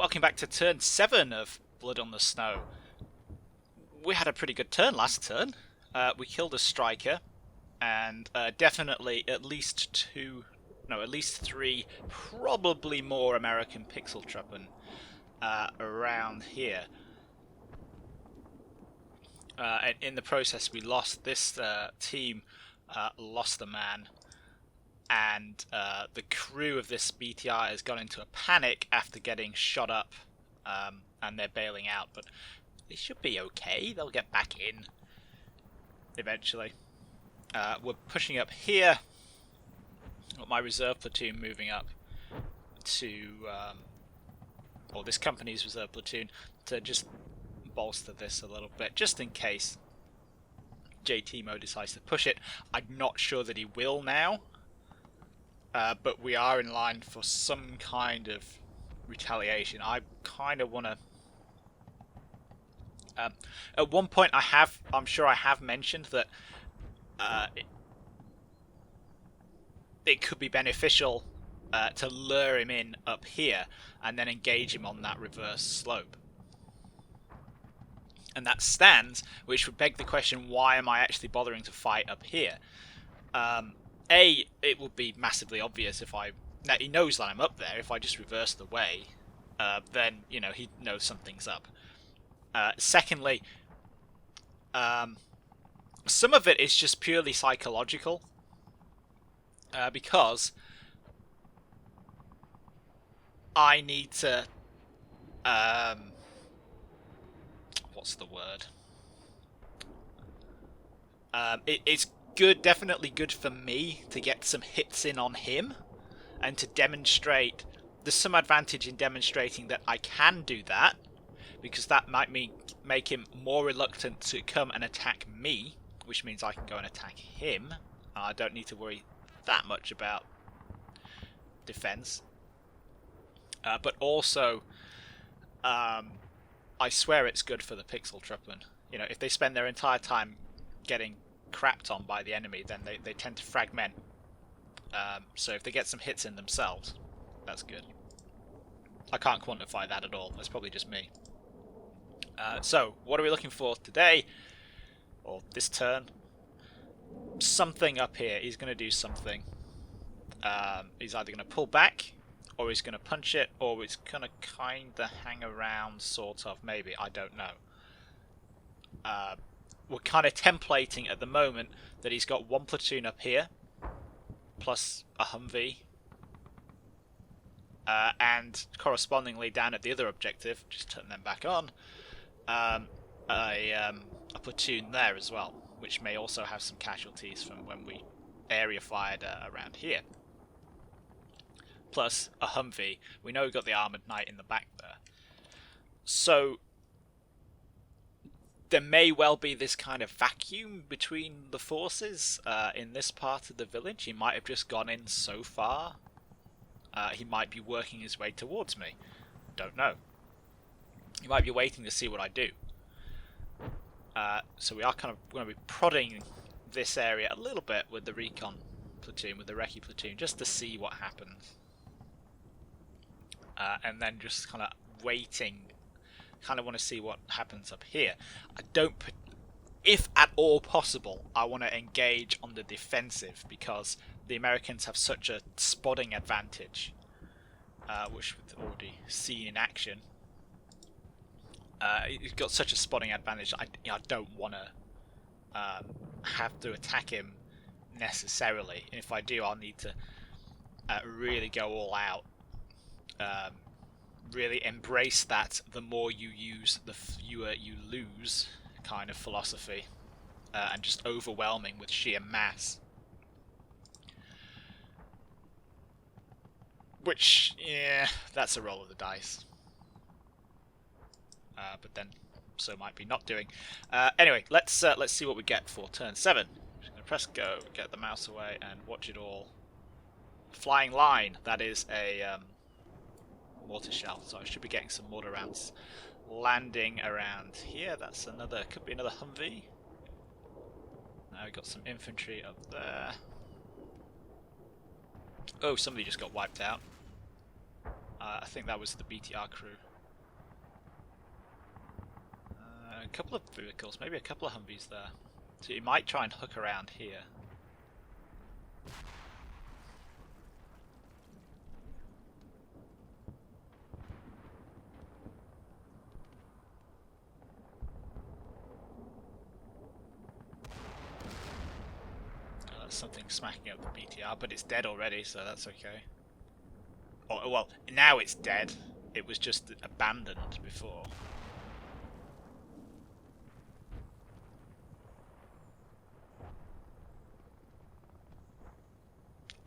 Welcome back to turn 7 of Blood on the Snow. We had a pretty good turn last turn. We killed a striker, and definitely at least three, probably more American pixel truppen around here. And in the process, we lost this team, lost a man. And the crew of this BTR has gone into a panic after getting shot up, and they're bailing out. But they should be okay. They'll get back in eventually. We're pushing up here. Got my reserve platoon moving up to, or this company's reserve platoon, to just bolster this a little bit, just in case JTMO decides to push it. I'm not sure that he will now. But we are in line for some kind of retaliation. I kind of want to... at one point I'm sure I have mentioned that it could be beneficial to lure him in up here and then engage him on that reverse slope. And that stands, which would beg the question, why am I actually bothering to fight up here? It would be massively obvious if now he knows that I'm up there. If I just reverse the way, then he knows something's up. Secondly, some of it is just purely psychological, because I need to what's the word? It's good, definitely good for me to get some hits in on him and to demonstrate. There's some advantage in demonstrating that I can do that, because that might make him more reluctant to come and attack me, which means I can go and attack him. I don't need to worry that much about defense. But also, I swear it's good for the pixel truppen. If they spend their entire time getting crapped on by the enemy, then they tend to fragment. So if they get some hits in themselves, that's good. I can't quantify that at all. That's probably just me. So what are we looking for today, or this turn? Something up here. He's going to do something. He's either going to pull back, or he's going to punch it, or he's going to kind of hang around, sort of, maybe. I don't know. We're kind of templating at the moment that he's got one platoon up here, plus a Humvee, and correspondingly down at the other objective, just turn them back on, a platoon there as well, which may also have some casualties from when we area fired around here. Plus a Humvee. We know we've got the Armoured Knight in the back there. So there may well be this kind of vacuum between the forces in this part of the village. He might have just gone in so far. He might be working his way towards me. Don't know. He might be waiting to see what I do. So we are kind of going to be prodding this area a little bit with the recon platoon, with the recce platoon, just to see what happens. And then just kind of waiting. Kind of want to see what happens up here. If at all possible, I want to engage on the defensive, because the Americans have such a spotting advantage, which we've already seen in action. He's got such a spotting advantage. I don't want to have to attack him necessarily. And if I do, I'll need to really go all out. Really embrace that the more you use, the fewer you lose kind of philosophy, and just overwhelming with sheer mass. Which, yeah, that's a roll of the dice. But then, so might be not doing. Anyway, let's see what we get for turn 7. Just gonna press go, get the mouse away, and watch it all. Flying line. That is a mortar shell, so I should be getting some mortar rounds landing around here. That's another, could be another Humvee. Now we've got some infantry up there. Oh, somebody just got wiped out. I think that was the BTR crew. couple of vehicles, maybe a couple of Humvees there. So you might try and hook around here. Something smacking up the BTR, but it's dead already, so that's okay. Or, well, now it's dead. It was just abandoned before.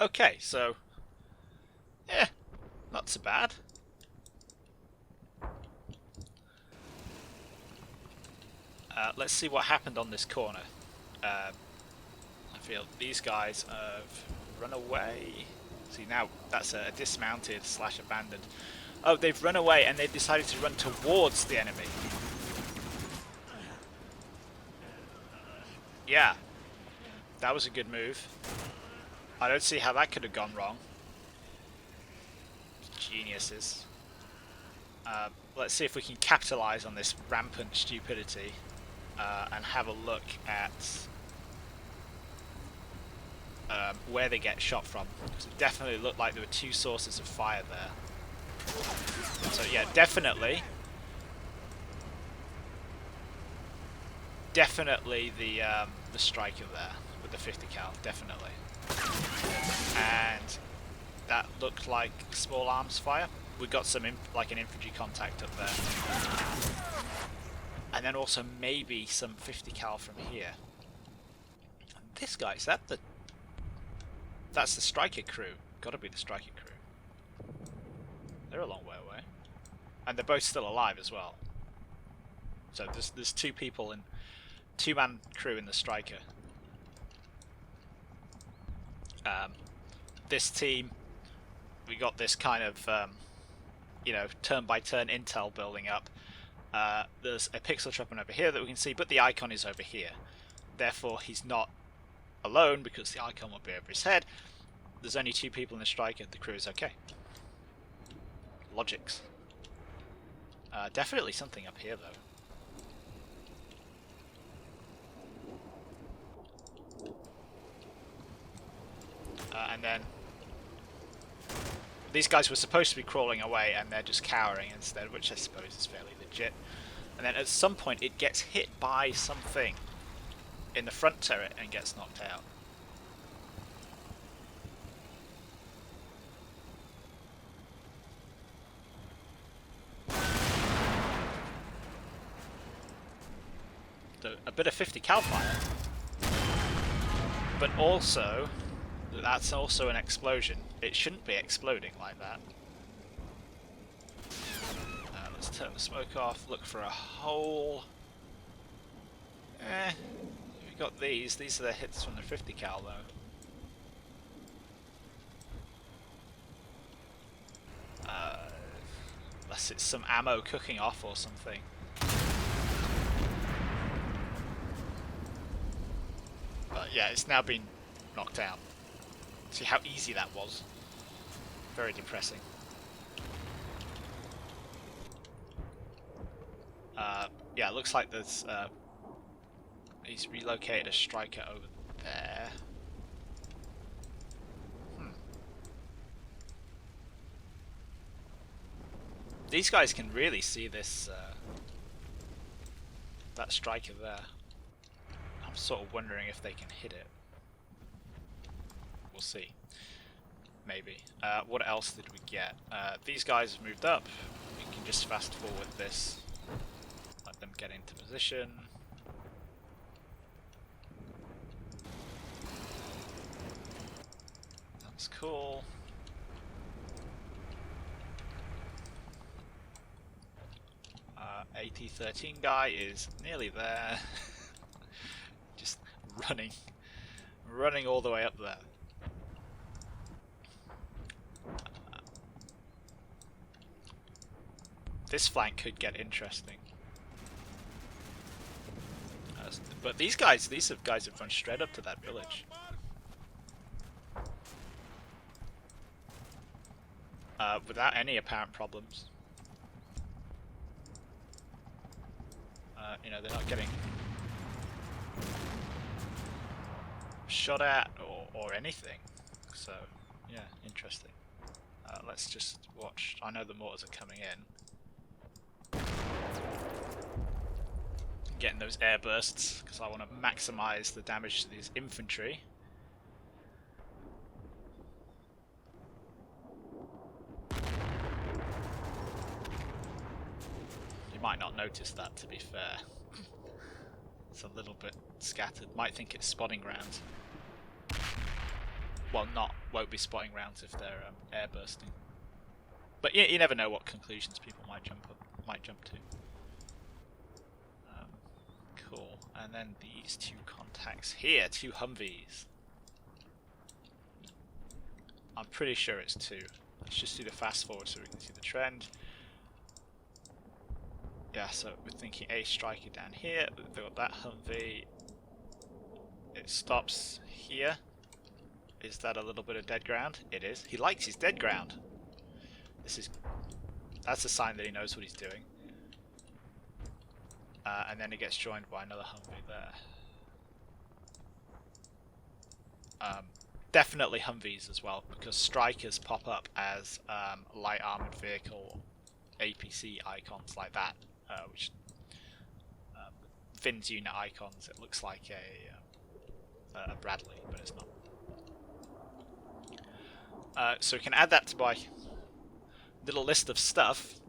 Okay, so yeah, not so bad. Let's see what happened on this corner. I feel these guys have run away. See, now that's a dismounted / abandoned. Oh, they've run away and they've decided to run towards the enemy. Yeah, that was a good move. I don't see how that could have gone wrong. Geniuses. Let's see if we can capitalize on this rampant stupidity and have a look at where they get shot from. Because it definitely looked like there were two sources of fire there. So yeah, definitely the striker there with the 50 cal, definitely. And that looked like small arms fire. We got some like an infantry contact up there, and then also maybe some 50 cal from here. And this guy, is that the? That's the striker crew. Got to be the striker crew. They're a long way away, and they're both still alive as well. So there's two people in, 2-man crew in the striker. This team, we got this kind of you know, turn-by-turn intel building up. There's a pixel trapper over here that we can see, but the icon is over here. Therefore, he's not alone because the icon will be over his head. There's only 2 people in the striker. The crew is okay. Logics. Definitely something up here, though. And then these guys were supposed to be crawling away and they're just cowering instead, which I suppose is fairly legit. And then at some point it gets hit by something in the front turret and gets knocked out. So a bit of 50 cal fire, but also that's also an explosion. It shouldn't be exploding like that. Let's turn the smoke off, look for a hole. We got these. These are the hits from the 50 cal though. Unless it's some ammo cooking off or something. But yeah, it's now been knocked out. See how easy that was. Very depressing. Yeah, it looks like there's he's relocated a striker over there. These guys can really see this that striker there. I'm sort of wondering if they can hit it. We'll see. Maybe. What else did we get? These guys have moved up. We can just fast forward this. Let them get into position. That's cool. AT-13 guy is nearly there. Just running all the way up there. This flank could get interesting. But these guys have run straight up to that village. Without any apparent problems. You know, they're not getting shot at or anything. So, yeah, interesting. Let's just watch. I know the mortars are coming in. Getting those air bursts because I want to maximize the damage to these infantry. You might not notice that, to be fair. It's a little bit scattered. Might think it's spotting rounds. Well, won't be spotting rounds if they're air bursting. But you never know what conclusions people might jump to. Cool. And then these two contacts here, 2 Humvees. I'm pretty sure it's 2. Let's just do the fast forward so we can see the trend. Yeah, so we're thinking a striker down here. They've got that Humvee. It stops here. Is that a little bit of dead ground? It is. He likes his dead ground. That's a sign that he knows what he's doing. And then he gets joined by another Humvee there. Definitely Humvees as well, because strikers pop up as light armored vehicle APC icons like that, which Finn's unit icons. It looks like a Bradley, but it's not. So we can add that to my little list of stuff.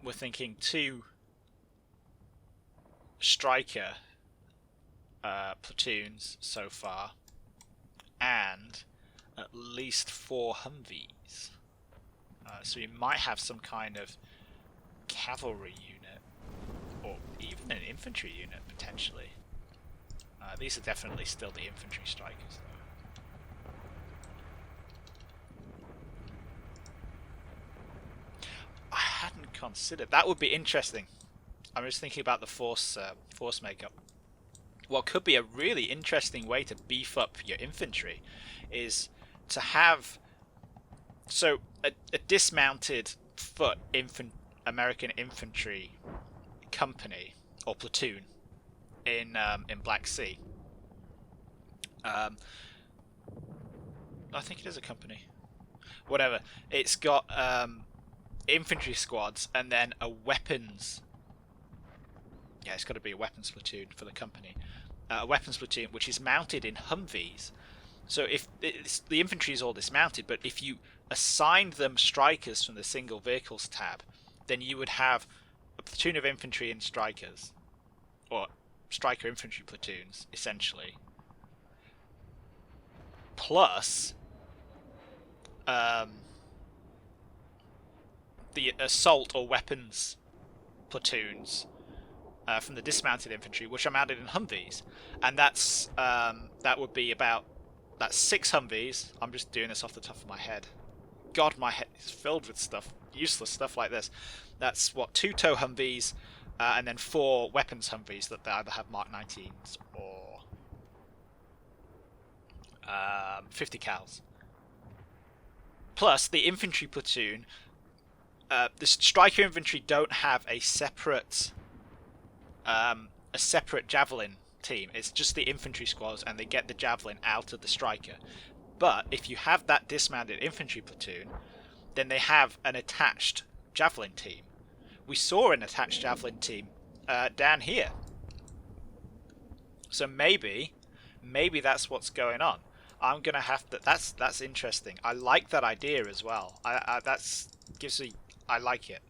We're thinking 2 striker platoons so far, and at least 4 Humvees. So we might have some kind of cavalry unit, or even an infantry unit potentially. These are definitely still the infantry strikers though. I hadn't considered. That would be interesting. I'm just thinking about the force makeup. What could be a really interesting way to beef up your infantry is to have a dismounted foot American infantry company or platoon in Black Sea. I think it is a company. Whatever. It's got infantry squads and then a weapons. Yeah, it's got to be a weapons platoon for the company. A weapons platoon which is mounted in Humvees. So if the infantry is all dismounted, but if you assigned them strikers from the single vehicles tab, then you would have a platoon of infantry and strikers, or striker infantry platoons, essentially, plus the assault or weapons platoons from the dismounted infantry, which are mounted in Humvees, and that would be that's 6 Humvees. I'm just doing this off the top of my head. God, my head is filled with stuff, useless stuff like this. That's what, 2 tow Humvees, and then 4 weapons Humvees that they either have Mark 19s or 50 cals. Plus the infantry platoon. The striker infantry don't have a separate javelin team. It's just the infantry squads, and they get the javelin out of the striker. But if you have that dismounted infantry platoon, then they have an attached javelin team. We saw an attached javelin team down here. So maybe that's what's going on. I'm gonna have to. That's interesting. I like that idea as well. I like it.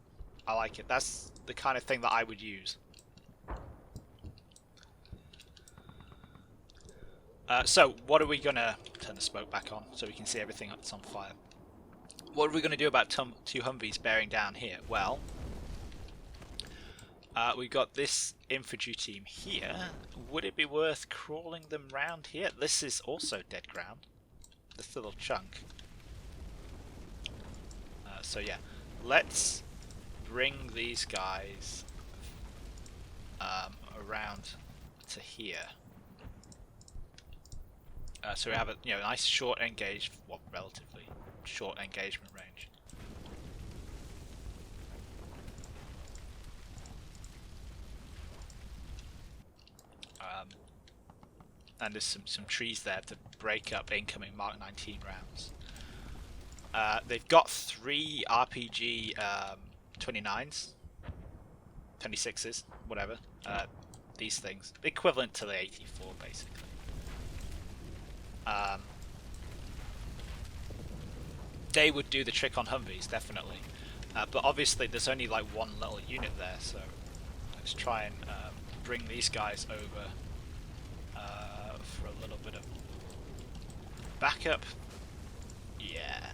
I like it. That's the kind of thing that I would use. So what are we gonna turn the smoke back on so we can see everything that's on fire? What are we gonna do about 2 Humvees bearing down here? Well, we've got this infantry team here. Would it be worth crawling them round here? This is also dead ground. This little chunk. So yeah, let's bring these guys around to here. So we have a nice short relatively short engagement range. and there's some trees there to break up incoming Mark 19 rounds. They've got 3 RPG 29s, 26s, whatever. These things, equivalent to the 84, basically. They would do the trick on Humvees, definitely. But obviously, there's only like one little unit there, so let's try and bring these guys over for a little bit of backup. Yeah.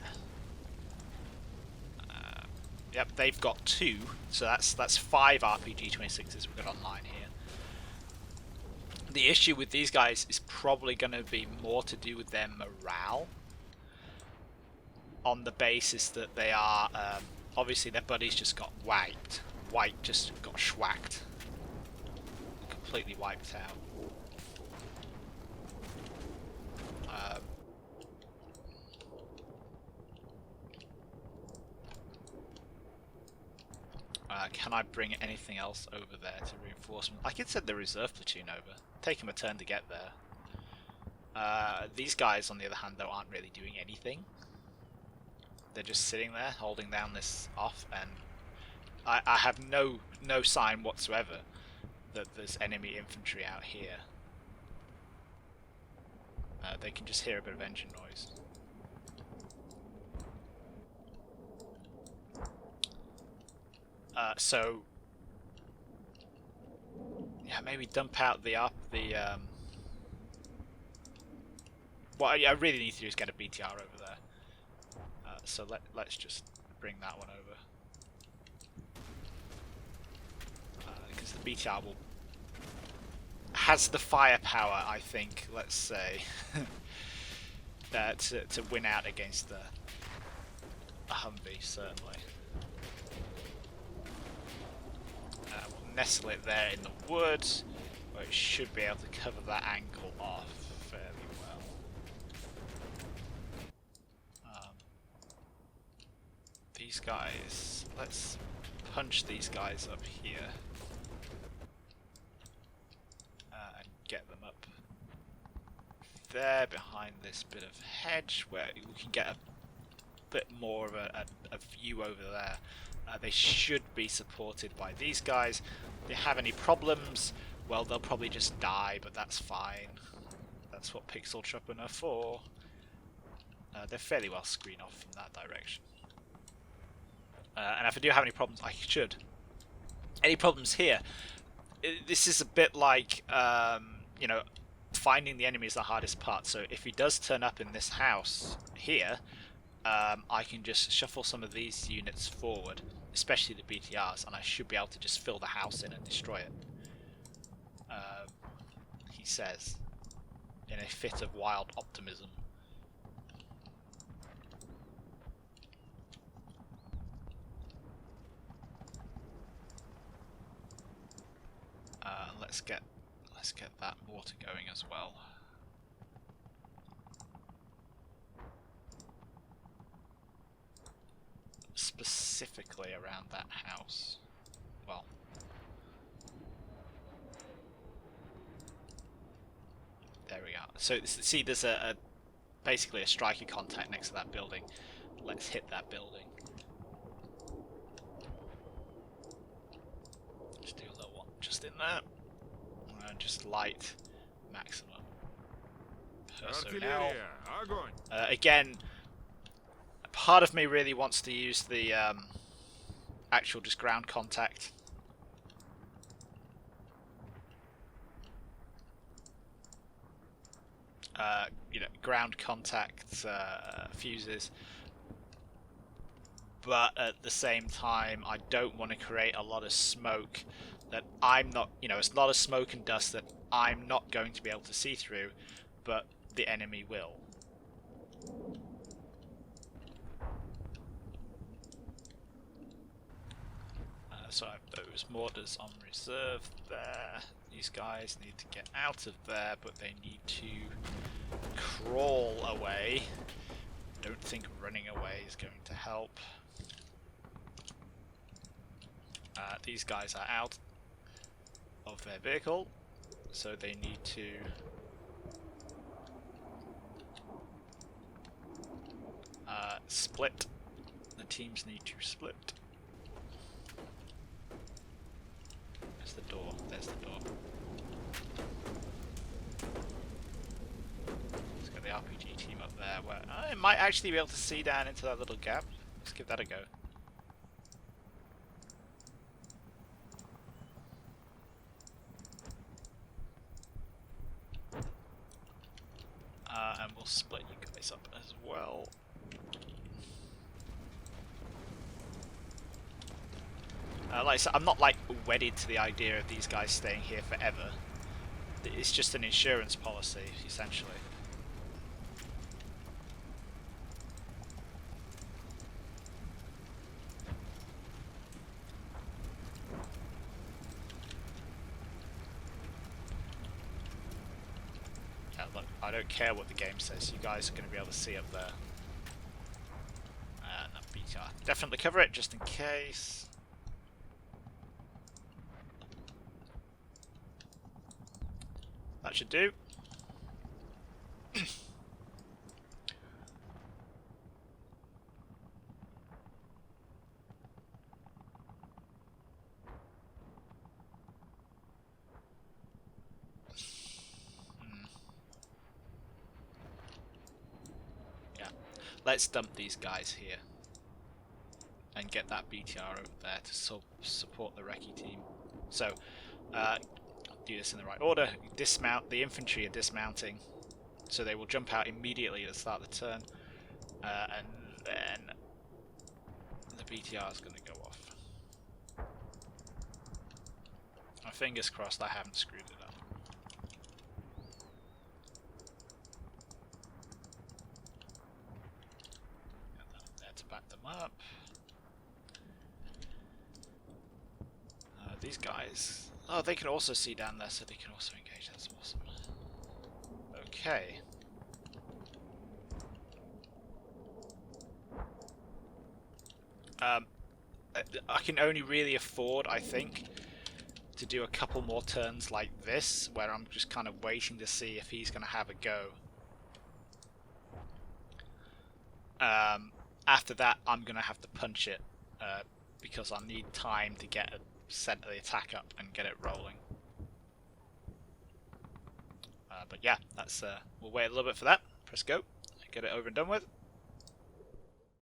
Yep, they've got 2, so that's 5 RPG 26s we've got online here. The issue with these guys is probably going to be more to do with their morale, on the basis that they are obviously their buddies just got wiped. White just got schwacked, completely wiped out. Can I bring anything else over there to reinforcement? I could send the reserve platoon over. Take them a turn to get there. These guys, on the other hand, though, aren't really doing anything. They're just sitting there, holding down this off, and I have no sign whatsoever that there's enemy infantry out here. They can just hear a bit of engine noise. So yeah, maybe dump out what I really need to do is get a BTR over there. So let's just bring that one over, because the BTR has the firepower, I think. Let's say to win out against a Humvee, certainly. We'll nestle it there in the woods, where it should be able to cover that angle off fairly well. These guys, let's punch these guys up here and get them up there behind this bit of hedge, where we can get a bit more of a view over there. They should be supported by these guys. If they have any problems, well, they'll probably just die, but that's fine. That's what pixel trupping are for. They're fairly well screened off from that direction. And if I do have any problems, I should. Any problems here? This is a bit like, you know, finding the enemy is the hardest part. So if he does turn up in this house here, I can just shuffle some of these units forward, especially the BTRs, and I should be able to just fill the house in and destroy it. He says, in a fit of wild optimism. Let's get that mortar going as well. Specifically around that house. Well, there we are. So see, there's basically a striker contact next to that building. Let's hit that building. Just do a little one just in there. Just light maximum personnel. Again, part of me really wants to use the actual just ground contact. You know, ground contact fuses. But at the same time, I don't want to create a lot of smoke that I'm not, you know, it's a lot of smoke and dust that I'm not going to be able to see through, but the enemy will. So I have those mortars on reserve there. These guys need to get out of there, but they need to crawl away. Don't think running away is going to help. These guys are out of their vehicle, so they need to split. The teams need to split. There's the door. There's the door. Let's get the RPG team up there where I might actually be able to see down into that little gap. Let's give that a go. And we'll split you guys up as well. Like I said, I'm not like wedded to the idea of these guys staying here forever. It's just an insurance policy, essentially. Yeah, look, I don't care what the game says. You guys are going to be able to see up there. That BTR. Definitely cover it, just in case. That should do. Yeah. Let's dump these guys here. And get that BTR over there to support the recce team. So, do this in the right order. Dismount. The infantry are dismounting, so they will jump out immediately at the start of the turn, and then the BTR is going to go off. My fingers crossed I haven't screwed it up. Get that there to back them up. These guys, oh, they can also see down there, so they can also engage. That's awesome. Okay. I can only really afford, I think, to do a couple more turns like this, where I'm just kind of waiting to see if he's going to have a go. After that, I'm going to have to punch it, because I need time to get a set the attack up and get it rolling. But yeah, that's we'll wait a little bit for that. Press go, get it over and done with.